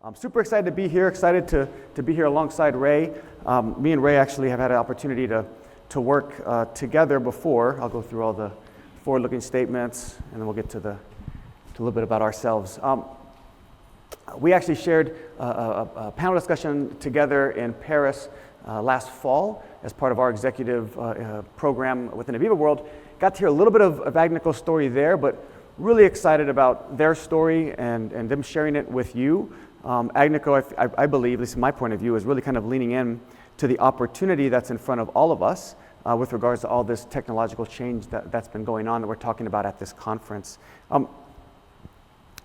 I'm super excited to be here, excited to be here alongside Ray. Me and Ray actually have had an opportunity to work together before. I'll go through all the forward-looking statements, and then we'll get to a little bit about ourselves. We actually shared a panel discussion together in Paris last fall as part of our executive program within AVEVA World. Got to hear a little bit of Agnico's story there, but really excited about their story and them sharing it with you. Agnico, I believe, at least from my point of view, is really kind of leaning in to the opportunity that's in front of all of us with regards to all this technological change that's been going on that we're talking about at this conference.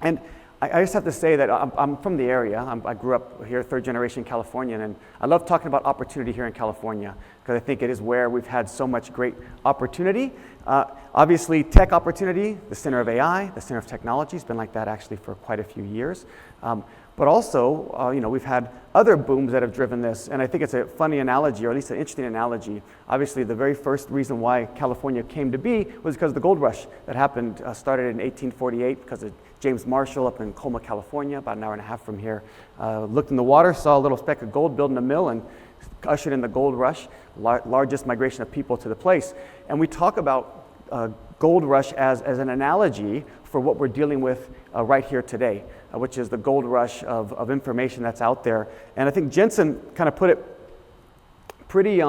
And I just have to say that I'm from the area. I grew up here, third generation Californian, and I love talking about opportunity here in California because I think it is where we've had so much great opportunity. Obviously, tech opportunity, the center of AI, the center of technology, has been like that actually for quite a few years. But also, we've had other booms that have driven this, and I think it's a funny analogy, or at least an interesting analogy. Obviously, the very first reason why California came to be was because of the gold rush that happened, started in 1848 because of James Marshall up in Colma, California, about an hour and a half from here. Looked in the water, saw a little speck of gold building a mill, and ushered in the gold rush, largest migration of people to the place. And we talk about gold rush as an analogy for what we're dealing with right here today, which is the gold rush of information that's out there. And I think Jensen kind of put it pretty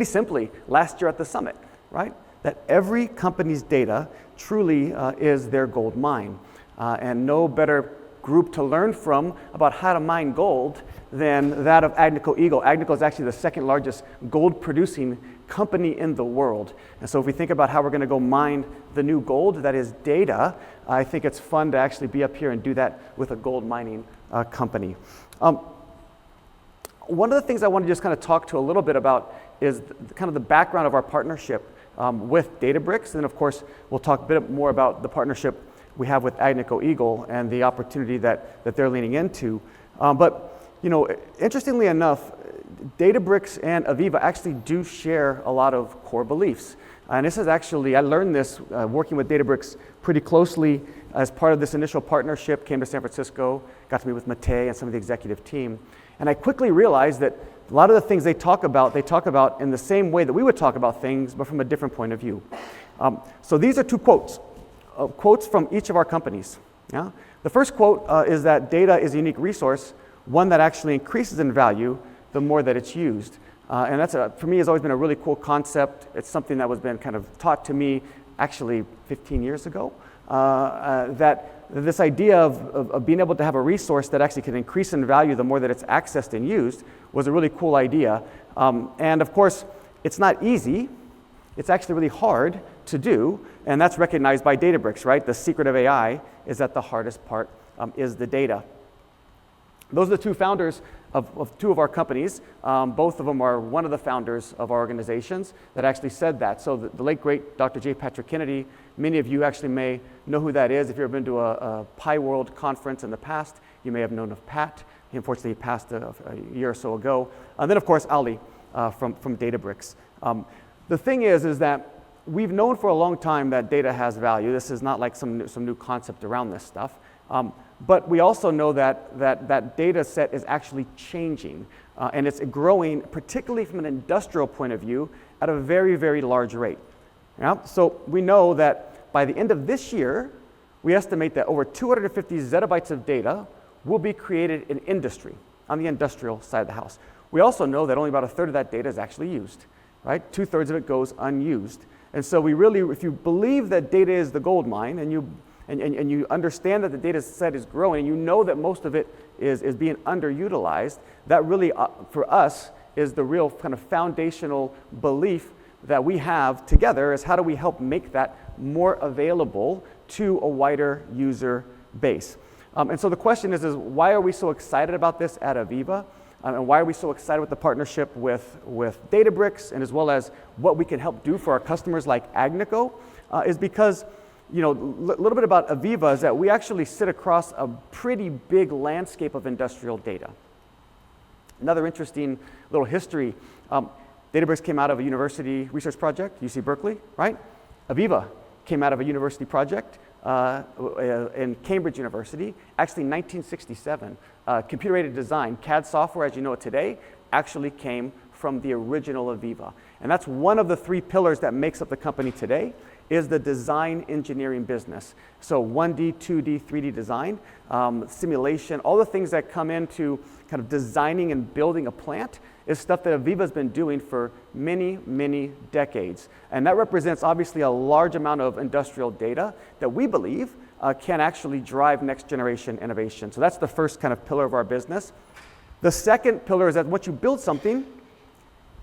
simply last year at the summit, right? That every company's data truly is their gold mine. And no better group to learn from about how to mine gold than that of Agnico Eagle. Agnico is actually the second largest gold producing company in the world. And so if we think about how we're going to go mine the new gold, that is data, I think it's fun to actually be up here and do that with a gold mining company. One of the things I want to just kind of talk to a little bit about is kind of the background of our partnership with Databricks. And of course, we'll talk a bit more about the partnership we have with Agnico Eagle and the opportunity that they're leaning into. But interestingly enough, Databricks and AVEVA actually do share a lot of core beliefs. And this is actually, I learned this working with Databricks pretty closely as part of this initial partnership, came to San Francisco, got to meet with Mate and some of the executive team. And I quickly realized that a lot of the things they talk about in the same way that we would talk about things, but from a different point of view. So these are two quotes from each of our companies. Yeah? The first quote is that data is a unique resource, one that actually increases in value the more that it's used. And that's, for me, has always been a really cool concept. It's something that was been kind of taught to me actually 15 years ago, that this idea of being able to have a resource that actually can increase in value the more that it's accessed and used was a really cool idea. And of course, it's not easy. It's actually really hard to do, and that's recognized by Databricks, right? The secret of AI is that the hardest part is the data. Those are the two founders of two of our companies. Both of them are one of the founders of our organizations that actually said that. So the late, great Dr. J. Patrick Kennedy, many of you actually may know who that is. If you've ever been to a Pi World conference in the past, you may have known of Pat. He unfortunately passed a year or so ago. And then, of course, Ali from Databricks. The thing is that we've known for a long time that data has value. This is not like some new concept around this stuff. But we also know that data set is actually changing, and it's growing, particularly from an industrial point of view, at a very, very large rate. Yeah? So we know that by the end of this year, we estimate that over 250 zettabytes of data will be created in industry, on the industrial side of the house. We also know that only about a third of that data is actually used, right? 2/3 of it goes unused. And so we really, if you believe that data is the gold mine, and you understand that the data set is growing, and you know that most of it is being underutilized, that really, for us, is the real kind of foundational belief that we have together is how do we help make that more available to a wider user base. And so the question is why are we so excited about this at AVEVA? And why are we so excited with the partnership with Databricks, and as well as what we can help do for our customers like Agnico, is because a little bit about AVEVA is that we actually sit across a pretty big landscape of industrial data. Another interesting little history, Databricks came out of a university research project, UC Berkeley, right? AVEVA came out of a university project, in Cambridge University, actually in 1967. Computer-aided design, CAD software as you know it today, actually came from the original AVEVA. And that's one of the three pillars that makes up the company today, is the design engineering business. So 1D, 2D, 3D design, simulation, all the things that come into kind of designing and building a plant is stuff that AVEVA's been doing for many, many decades. And that represents obviously a large amount of industrial data that we believe can actually drive next generation innovation. So that's the first kind of pillar of our business. The second pillar is that once you build something,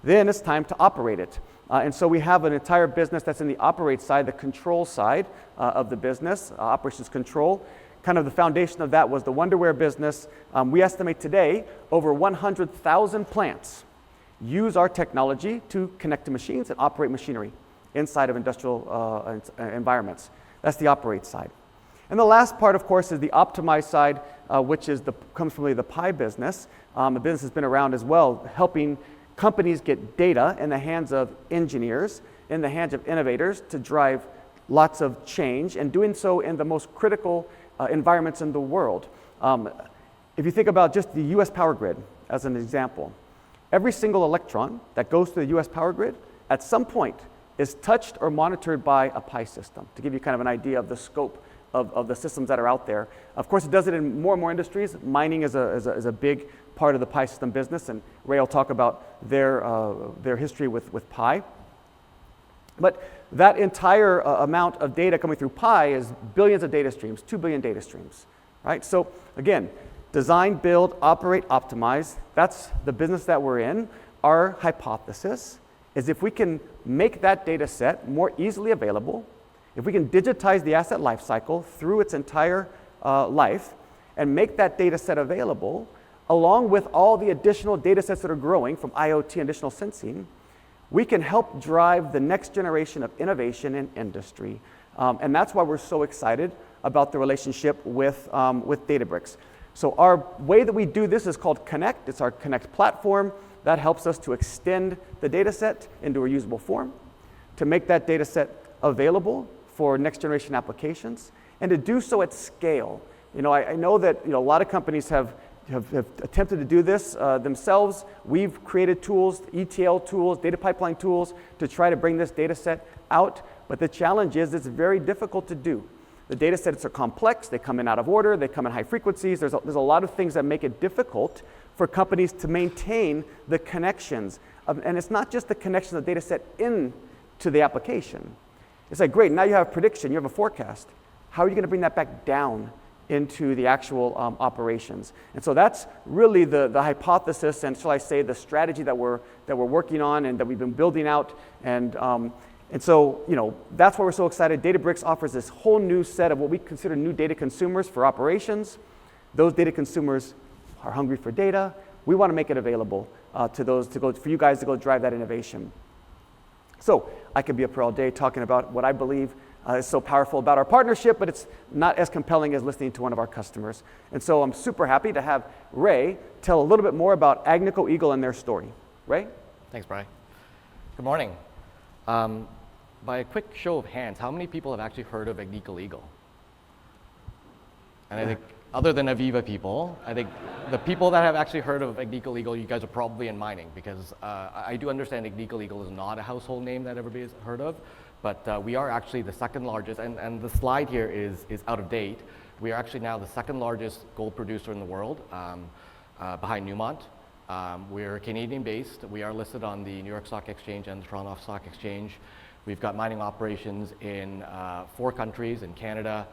then it's time to operate it. And so we have an entire business that's in the operate side, the control side of the business, operations control. Kind of the foundation of that was the Wonderware business. We estimate today over 100,000 plants use our technology to connect to machines and operate machinery inside of industrial environments. That's the operate side. And the last part, of course, is the optimize side, which is comes from the Pi business. The business has been around as well, helping companies get data in the hands of engineers, in the hands of innovators to drive lots of change, and doing so in the most critical environments in the world. If you think about just the US power grid as an example, every single electron that goes through the US power grid at some point is touched or monitored by a Pi system, to give you kind of an idea of the scope of the systems that are out there. Of course, it does it in more and more industries. Mining is a big part of the Pi system business, and Ray will talk about their history with Pi. But that entire amount of data coming through Pi is billions of data streams, 2 billion data streams, right? So again, design, build, operate, optimize, that's the business that we're in. Our hypothesis is if we can make that data set more easily available, if we can digitize the asset lifecycle through its entire life and make that data set available, along with all the additional data sets that are growing from IoT and additional sensing, we can help drive the next generation of innovation in industry. And that's why we're so excited about the relationship with Databricks. So our way that we do this is called Connect. It's our Connect platform that helps us to extend the data set into a usable form, to make that data set available for next generation applications, and to do so at scale. You know, I know that a lot of companies have attempted to do this themselves. We've created tools, ETL tools, data pipeline tools to try to bring this data set out, but the challenge is it's very difficult to do. The data sets are complex, they come in out of order, they come in high frequencies. There's a lot of things that make it difficult for companies to maintain the connections. And it's not just the connection of the data set into the application. It's like, great, now you have prediction, you have a forecast. How are you going to bring that back down into the actual operations? And so that's really the hypothesis, and shall I say, the strategy that we're working on and that we've been building out. And so, that's why we're so excited. Databricks offers this whole new set of what we consider new data consumers for operations. Those data consumers are hungry for data. We want to make it available for you guys to go drive that innovation. So I could be up here all day talking about what I believe is so powerful about our partnership, but it's not as compelling as listening to one of our customers. And so I'm super happy to have Ray tell a little bit more about Agnico Eagle and their story. Ray? Thanks, Brian. Good morning. By a quick show of hands, how many people have actually heard of Agnico Eagle? And I think, other than AVEVA people, I think the people that have actually heard of Agnico Eagle, you guys are probably in mining, because I do understand Agnico Eagle is not a household name that everybody's heard of, but we are actually the second largest, and the slide here is out of date. We are actually now the second largest gold producer in the world, behind Newmont. We're Canadian based. We are listed on the New York Stock Exchange and the Toronto Stock Exchange. We've got mining operations in 4 countries, in Canada,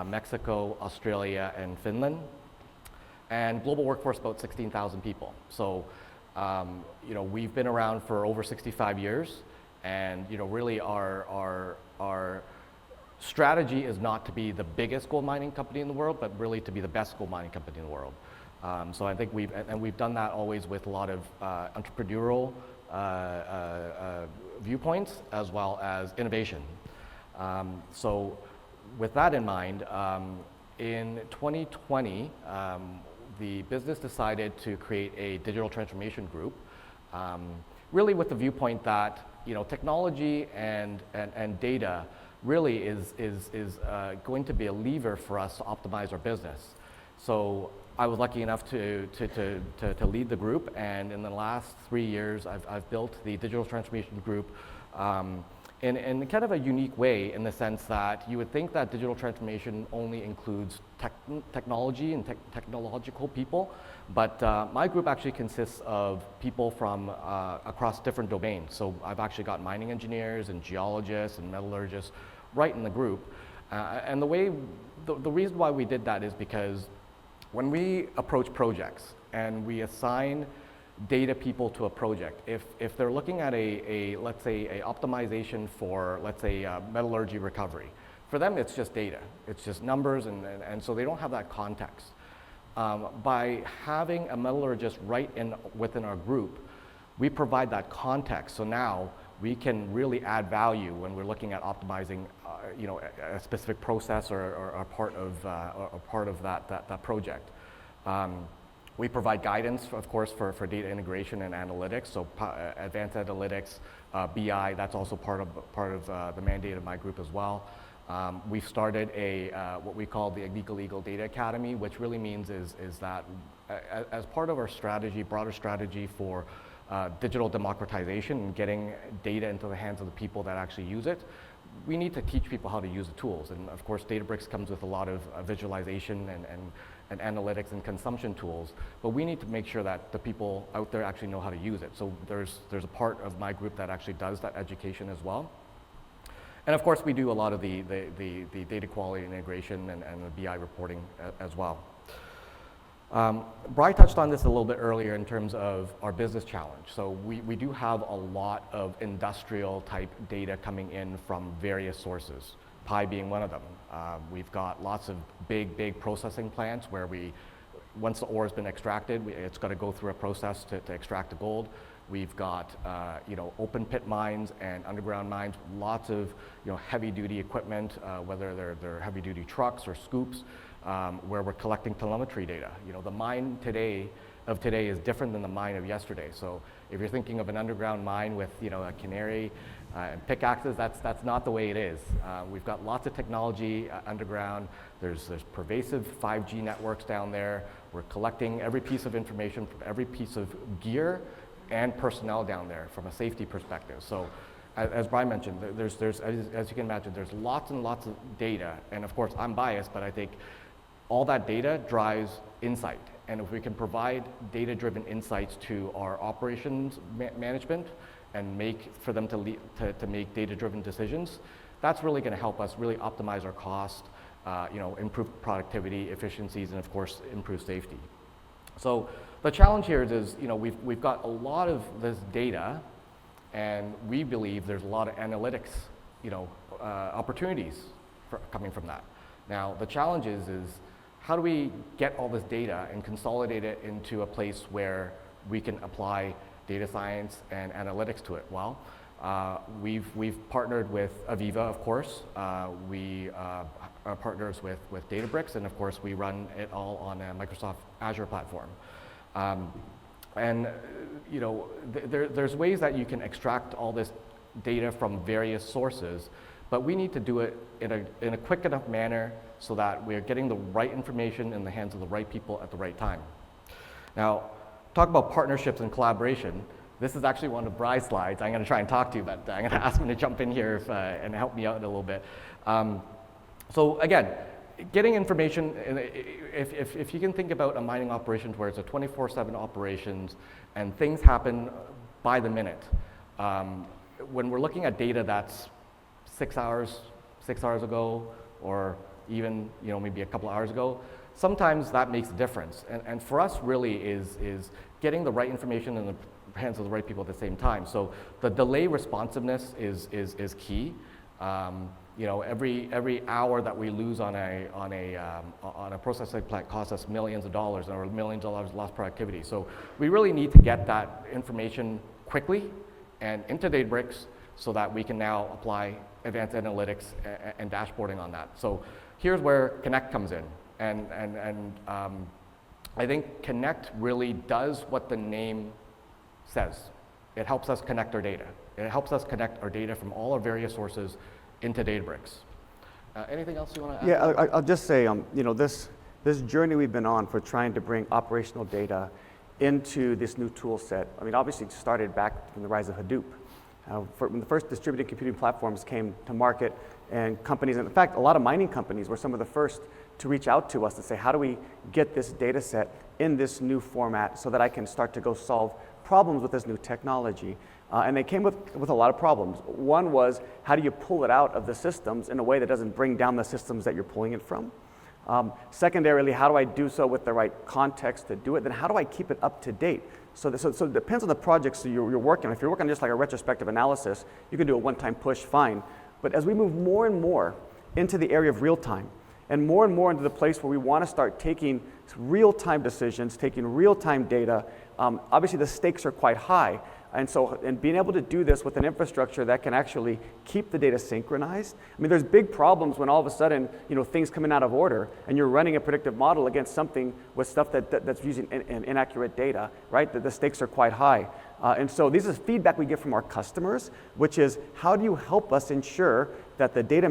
Mexico, Australia, and Finland, and global workforce about 16,000 people. So, we've been around for over 65 years, and really our strategy is not to be the biggest gold mining company in the world, but really to be the best gold mining company in the world. So I think we've done that always with a lot of entrepreneurial viewpoints as well as innovation. So with that in mind, in 2020, the business decided to create a digital transformation group, really with the viewpoint that technology and data really is going to be a lever for us to optimize our business. So I was lucky enough to lead the group, and in the last 3 years, I've built the digital transformation group in kind of a unique way, in the sense that you would think that digital transformation only includes technology and technological people, but my group actually consists of people from across different domains. So I've actually got mining engineers and geologists and metallurgists right in the group. And the reason why we did that is because when we approach projects and we assign data people to a project, if they're looking at let's say a optimization for, let's say, metallurgy recovery, for them it's just data, it's just numbers, and so they don't have that context. By having a metallurgist right within our group, we provide that context. So now we can really add value when we're looking at optimizing, a specific process or a part of that project. We provide guidance, of course, for data integration and analytics. So advanced analytics, BI, that's also part of the mandate of my group as well. We've started what we call the Agnico Eagle Data Academy, which really means is that as part of our strategy, broader strategy for digital democratization and getting data into the hands of the people that actually use it, we need to teach people how to use the tools. And of course, Databricks comes with a lot of visualization and analytics and consumption tools, but we need to make sure that the people out there actually know how to use it. So there's a part of my group that actually does that education as well. And of course, we do a lot of the data quality integration and the BI reporting as well. Brian touched on this a little bit earlier in terms of our business challenge. So we do have a lot of industrial type data coming in from various sources, Pi being one of them. We've got lots of big processing plants where once the ore has been extracted, it's got to go through a process to extract the gold. We've got open pit mines and underground mines, lots of heavy duty equipment, whether they're heavy duty trucks or scoops, where we're collecting telemetry data. The mine today is different than the mine of yesterday. So if you're thinking of an underground mine with a canary and pickaxes, that's not the way it is. We've got lots of technology underground. There's pervasive 5G networks down there. We're collecting every piece of information from every piece of gear and personnel down there from a safety perspective. So as Brian mentioned, as you can imagine, there's lots and lots of data. And of course, I'm biased, but I think all that data drives insight. And if we can provide data-driven insights to our operations management and for them to make data-driven decisions, that's really going to help us really optimize our cost, improve productivity, efficiencies, and of course, improve safety. So the challenge here is we've got a lot of this data, and we believe there's a lot of analytics, opportunities coming from that. Now the challenge is how do we get all this data and consolidate it into a place where we can apply data science and analytics to it? Well, we've partnered with AVEVA, of course. We are partners with Databricks, and of course we run it all on a Microsoft Azure platform. There's ways that you can extract all this data from various sources, but we need to do it in a quick enough manner so that we're getting the right information in the hands of the right people at the right time. Now, talk about partnerships and collaboration. This is actually one of Bry's slides. I'm going to try and talk to you, but I'm going to ask him to jump in here and help me out a little bit. So again, getting information, if you can think about a mining operation where it's a 24/7 operations and things happen by the minute, when we're looking at data that's 6 hours ago, or even maybe a couple of hours ago, sometimes that makes a difference. And for us really is getting the right information in the hands of the right people at the same time. So the delay responsiveness is key. Every hour that we lose on a processing plant costs us millions of dollars, or millions of dollars lost productivity. So we really need to get that information quickly and into Databricks so that we can now apply advanced analytics and dashboarding on that. So here's where Connect comes in, and I think Connect really does what the name says. It helps us connect our data. It helps us connect our data from all our various sources into Databricks. Anything else you want to add? Yeah, I'll just say, you know, this journey we've been on for trying to bring operational data into this new tool set, I mean, obviously it started back from the rise of Hadoop. When the first distributed computing platforms came to market, and companies, and in fact, a lot of mining companies were some of the first to reach out to us and say, how do we get this data set in this new format so that I can start to go solve problems with this new technology? And they came with a lot of problems. One was, how do you pull it out of the systems in a way that doesn't bring down the systems that you're pulling it from? Secondarily, how do I do so with the right context to do it? Then how do I keep it up to date? So it depends on the projects that you're working on. If you're working on just like a retrospective analysis, you can do a one-time push, fine. But as we move more and more into the area of real time, and more into the place where we want to start taking real-time decisions, taking real-time data, obviously the stakes are quite high. And being able to do this with an infrastructure that can actually keep the data synchronized. I mean, there's big problems when all of a sudden, you know, things coming out of order and you're running a predictive model against something with stuff that's using inaccurate data, right? The stakes are quite high. And so this is feedback we get from our customers, which is, how do you help us ensure that the data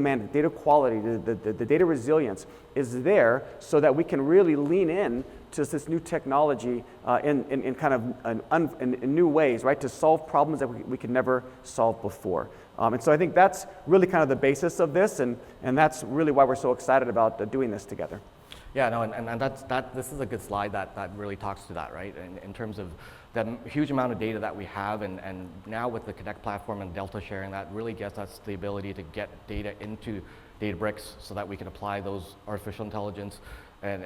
quality, the data resilience is there so that we can really lean in to this new technology in kind of in new ways, right, to solve problems that we could never solve before. And so I think that's really kind of the basis of this, and that's really why we're so excited about doing this together. Yeah, no, and this is a good slide that really talks to that, right? In terms of the huge amount of data that we have, and now with the Connect platform and Delta sharing, that really gets us the ability to get data into Databricks so that we can apply those artificial intelligence and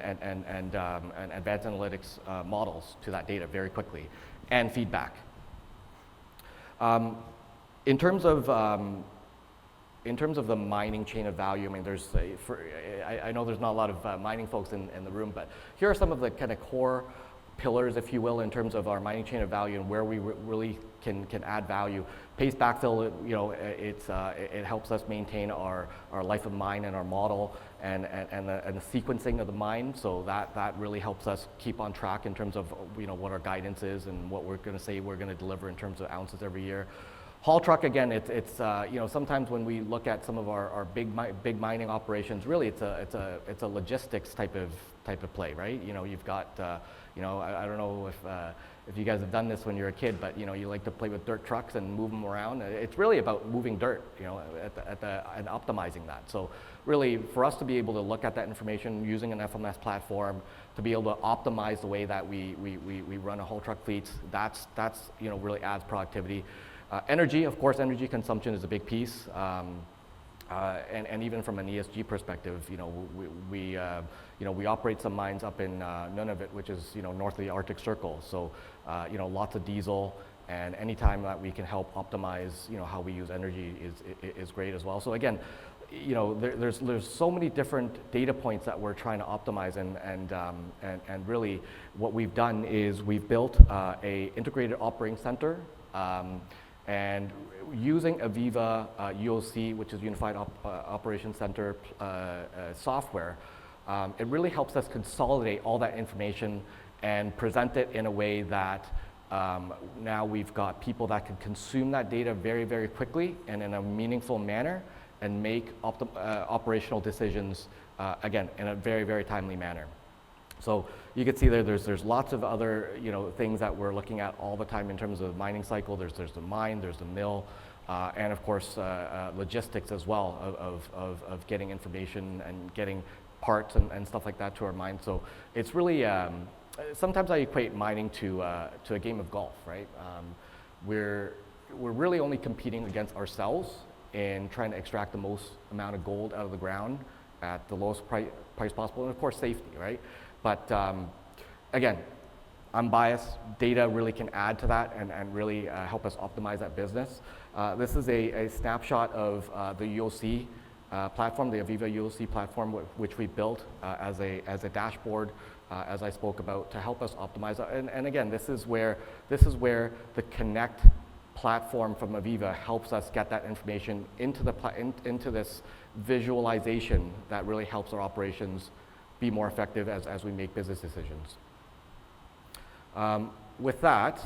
advanced analytics models to that data very quickly, and feedback. In terms of the mining chain of value, I mean, I know there's not a lot of mining folks in the room, but here are some of the kind of core pillars, if you will, in terms of our mining chain of value and where we really can add value. Paste backfill, you know, it helps us maintain our life of mine and our model and the sequencing of the mine. So that really helps us keep on track in terms of, you know, what our guidance is and what we're going to say we're going to deliver in terms of ounces every year. Haul truck, again, it's you know, sometimes when we look at some of our big mining operations, really it's a logistics type of play, right? You know, you've got you know, I don't know if you guys have done this when you're a kid, but you know, you like to play with dirt trucks and move them around. It's really about moving dirt, you know, and optimizing that. So really, for us to be able to look at that information using an FMS platform, to be able to optimize the way that we run a haul truck fleets, that's you know, really adds productivity. Energy, of course, energy consumption is a big piece, and even from an ESG perspective, you know, you know, we operate some mines up in Nunavut, which is, you know, north of the Arctic Circle. So, you know, lots of diesel, and anytime that we can help optimize, you know, how we use energy is great as well. So again, you know, there's so many different data points that we're trying to optimize, and really what we've done is we've built a integrated operating center. And using AVEVA UOC, which is Unified Operations Center software, it really helps us consolidate all that information and present it in a way that now we've got people that can consume that data very, very quickly and in a meaningful manner and make operational decisions, again, in a very, very timely manner. So you can see there's lots of other, you know, things that we're looking at all the time in terms of the mining cycle. There's the mine, there's the mill, and of course logistics as well of getting information and getting parts and stuff like that to our mine. So it's really, sometimes I equate mining to a game of golf, right? We're really only competing against ourselves in trying to extract the most amount of gold out of the ground at the lowest price possible, and of course safety, right? But again, I'm biased. Data really can add to that and really help us optimize that business. This is a snapshot of the UOC platform, the AVEVA UOC platform, which we built as a dashboard, as I spoke about, to help us optimize that. And again, this is where the Connect platform from AVEVA helps us get that information into this visualization that really helps our operations be more effective as we make business decisions. with that,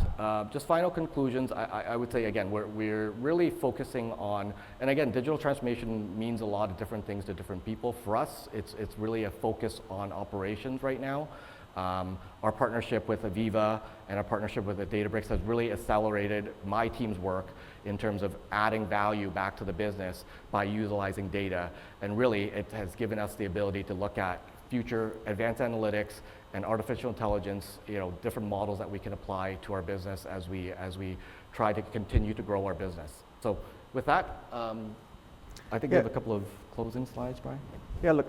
just final conclusions, I would say again, we're really focusing on, and again, digital transformation means a lot of different things to different people. For us, it's really a focus on operations right now. Our partnership with AVEVA and our partnership with Databricks has really accelerated my team's work in terms of adding value back to the business by utilizing data. And really, it has given us the ability to look at future advanced analytics and artificial intelligence, different models that we can apply to our business as we try to continue to grow our business. So with that, I think we have a couple of closing slides, Brian. Yeah, look,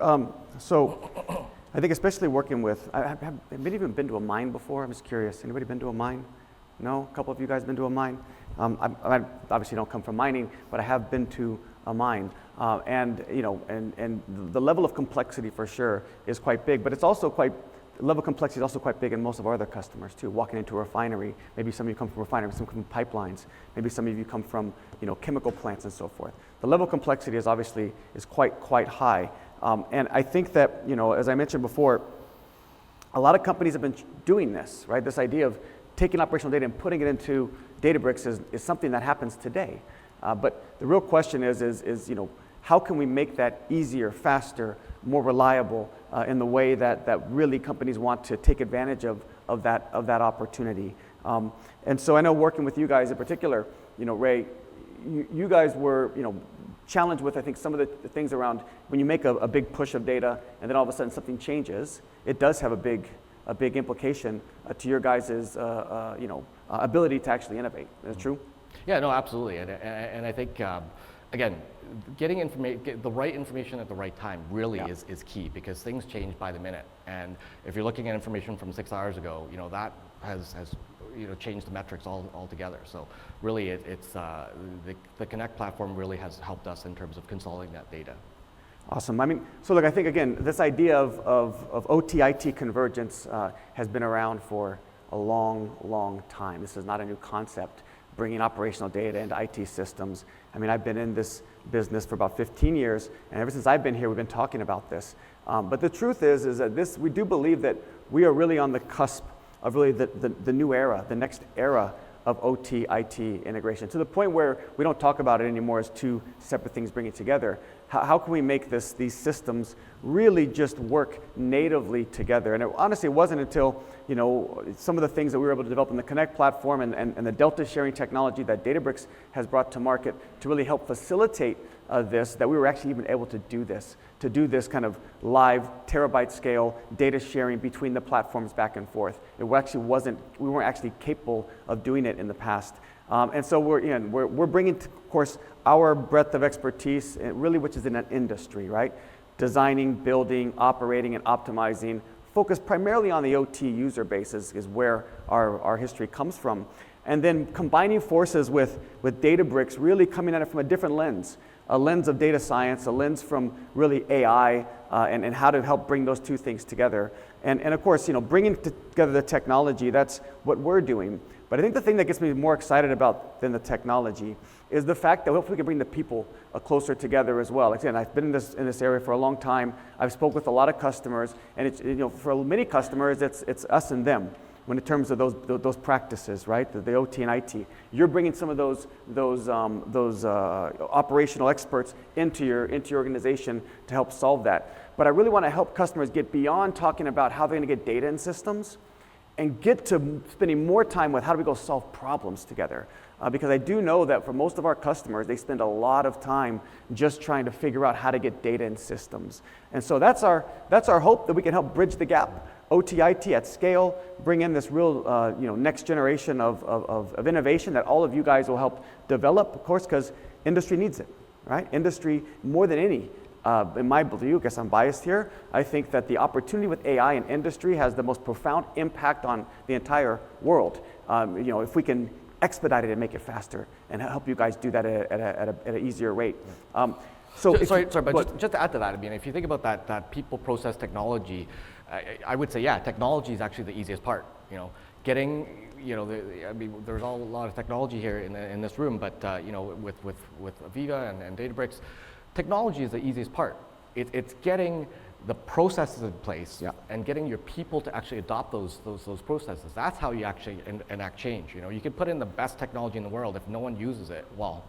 so I think especially working with, I've even been to a mine before. I'm just curious, anybody been to a mine? No? A couple of you guys been to a mine? I obviously don't come from mining, but I have been to a mine. And the level of complexity for sure is quite big, but it's also the level of complexity is also quite big in most of our other customers too. Walking into a refinery, maybe some of you come from refineries, some come from pipelines, maybe some of you come from chemical plants and so forth. The level of complexity is obviously quite high. And I think that, as I mentioned before, a lot of companies have been doing this, right? This idea of taking operational data and putting it into Databricks is something that happens today. But the real question is how can we make that easier, faster, more reliable in the way that really companies want to take advantage of that opportunity. And so I know working with you guys in particular, Ray, you guys were challenged with, I think, some of the things around when you make a big push of data and then all of a sudden something changes, it does have a big implication to your guys' ability to actually innovate. Is that true? Yeah, no, absolutely. And I think, again, getting the right information at the right time really is key, because things change by the minute. And if you're looking at information from 6 hours ago, that has changed the metrics altogether. So really, it's the Connect platform really has helped us in terms of consolidating that data. Awesome. I mean, so look, I think again, this idea of OT-IT convergence has been around for a long time. This is not a new concept, bringing operational data into IT systems. I mean, I've been in this business for about 15 years, and ever since I've been here, we've been talking about this. But the truth is that we do believe that we are really on the cusp of really the new era, the next era of OT-IT integration, to the point where we don't talk about it anymore as two separate things bringing together. How can we make these systems really just work natively together? And honestly, it wasn't until some of the things that we were able to develop in the Connect platform and the Delta sharing technology that Databricks has brought to market to really help facilitate this, that we were actually even able to do this kind of live terabyte scale data sharing between the platforms back and forth. We weren't actually capable of doing it in the past. And so we're bringing, of course, our breadth of expertise, really, which is in an industry, right? Designing, building, operating, and optimizing, focused primarily on the OT user base is where our history comes from. And then combining forces with Databricks, really coming at it from a different lens, a lens of data science, a lens from really AI, and how to help bring those two things together. And of course, bringing together the technology, that's what we're doing. But I think the thing that gets me more excited about than the technology is the fact that hopefully we can bring the people closer together as well. Again, I've been in this area for a long time. I've spoke with a lot of customers, and it's, for many customers, it's us and them when in terms of those practices, right? The OT and IT. You're bringing some of those operational experts into your organization to help solve that. But I really want to help customers get beyond talking about how they're going to get data in systems and get to spending more time with how do we go solve problems together. Because I do know that for most of our customers, they spend a lot of time just trying to figure out how to get data in systems. And so that's our hope, that we can help bridge the gap, OT-IT at scale, bring in this real next generation of innovation that all of you guys will help develop, of course, because industry needs it, right? Industry, more than any. In my view, I guess I'm biased here, I think that the opportunity with AI in industry has the most profound impact on the entire world. If we can expedite it and make it faster and help you guys do that at an easier rate. Sorry, but just to add to that, I mean, if you think about that people process technology, I would say, yeah, technology is actually the easiest part. Getting, there's a lot of technology here in this room, but with AVEVA and Databricks, technology is the easiest part. It's getting the processes in place Yeah. and getting your people to actually adopt those processes. That's how you actually enact change. You know, you can put in the best technology in the world. If no one uses it, well,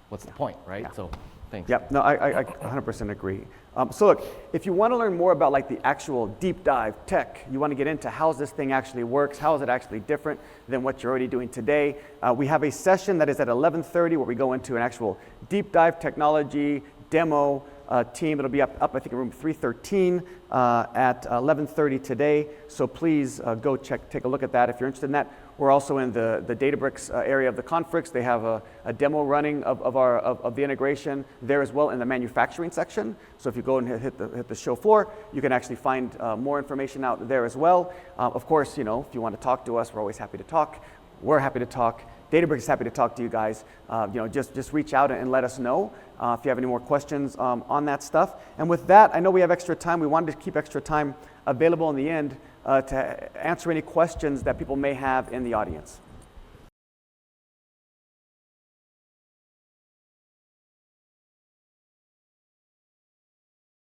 what's the point, right? Yeah. So, thanks. Yep, no, I 100% agree. So look, if you want to learn more about like the actual deep dive tech, you want to get into how this thing actually works, how is it actually different than what you're already doing today, we have a session that is at 11:30 where we go into an actual deep dive technology demo team. It'll be up I think in room 313 at 11:30 today. So please go take a look at that if you're interested in that. We're also in the Databricks area of the conference. They have a demo running of the integration there as well in the manufacturing section. So if you go and hit the show floor, you can actually find more information out there as well. Of course, you know, if you want to talk to us, we're always happy to talk. We're happy to talk. Databricks is happy to talk to you guys. You know, just reach out and let us know if you have any more questions on that stuff. And with that, I know we have extra time. We wanted to keep extra time available in the end to answer any questions that people may have in the audience.